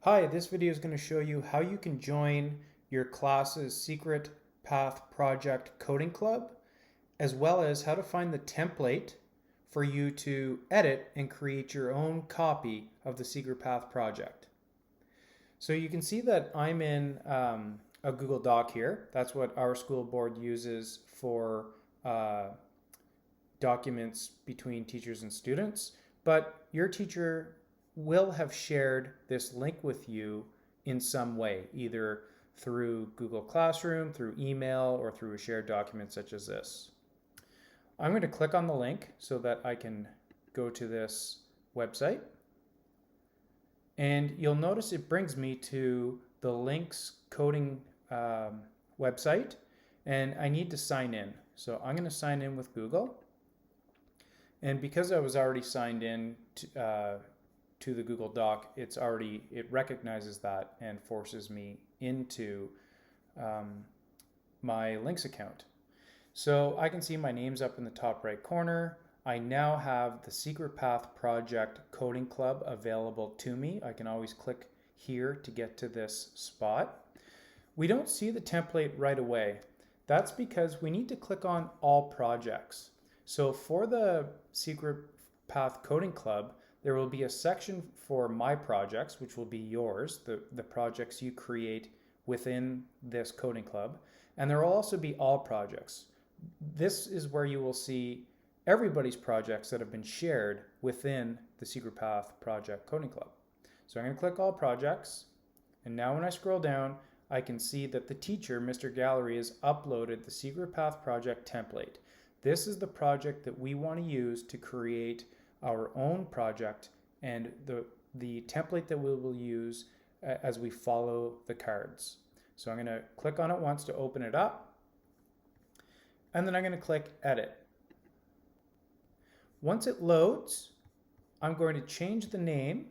Hi, this video is going to show you how you can join your class's secret path project coding club, as well as how to find the template for you to edit and create your own copy of the secret path project. So you can see that I'm in a Google Doc here. That's what our school board uses for documents between teachers and students, but your teacher will have shared this link with you in some way, either through Google Classroom, through email, or through a shared document such as this. I'm going to click on the link so that I can go to this website. And you'll notice it brings me to the links coding website, and I need to sign in. So I'm going to sign in with Google. And because I was already signed in to the Google Doc, it recognizes that and forces me into my links account. So I can see my name's up in the top right corner. I now have the Secret Path Project Coding Club available to me. I can always click here to get to this spot. We don't see the template right away. That's because we need to click on All Projects. So for the Secret Path Coding Club, there will be a section for My Projects, which will be yours, the projects you create within this coding club. And there will also be All Projects. This is where you will see everybody's projects that have been shared within the Secret Path Project Coding Club. So I'm going to click All Projects. And now when I scroll down, I can see that the teacher, Mr. Gallery, has uploaded the Secret Path Project template. This is the project that we want to use to create our own project and the template that we will use as we follow the cards. So I'm going to click on it once to open it up, and then I'm going to click Edit. Once it loads, I'm going to change the name,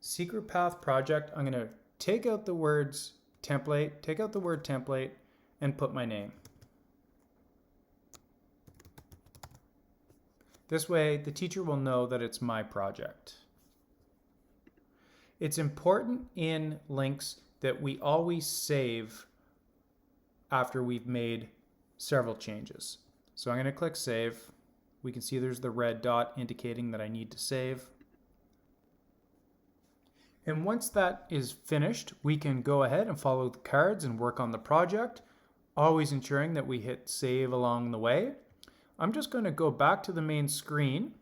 Secret Path Project. I'm going to take out the words template, take out the word template, and put my name. This way, the teacher will know that it's my project. It's important in links that we always save after we've made several changes. So I'm going to click Save. We can see there's the red dot indicating that I need to save. And once that is finished, we can go ahead and follow the cards and work on the project, always ensuring that we hit Save along the way. I'm just going to go back to the main screen,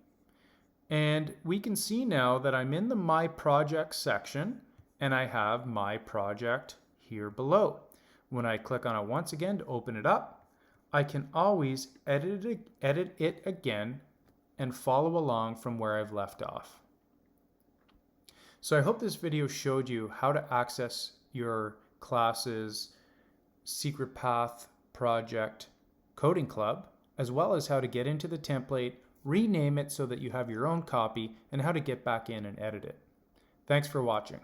and we can see now that I'm in the My Project section and I have my project here below. When I click on it once again to open it up, I can always edit it again and follow along from where I've left off. So I hope this video showed you how to access your class's Secret Path Project Coding Club, as well as how to get into the template, rename it so that you have your own copy, and how to get back in and edit it. Thanks for watching.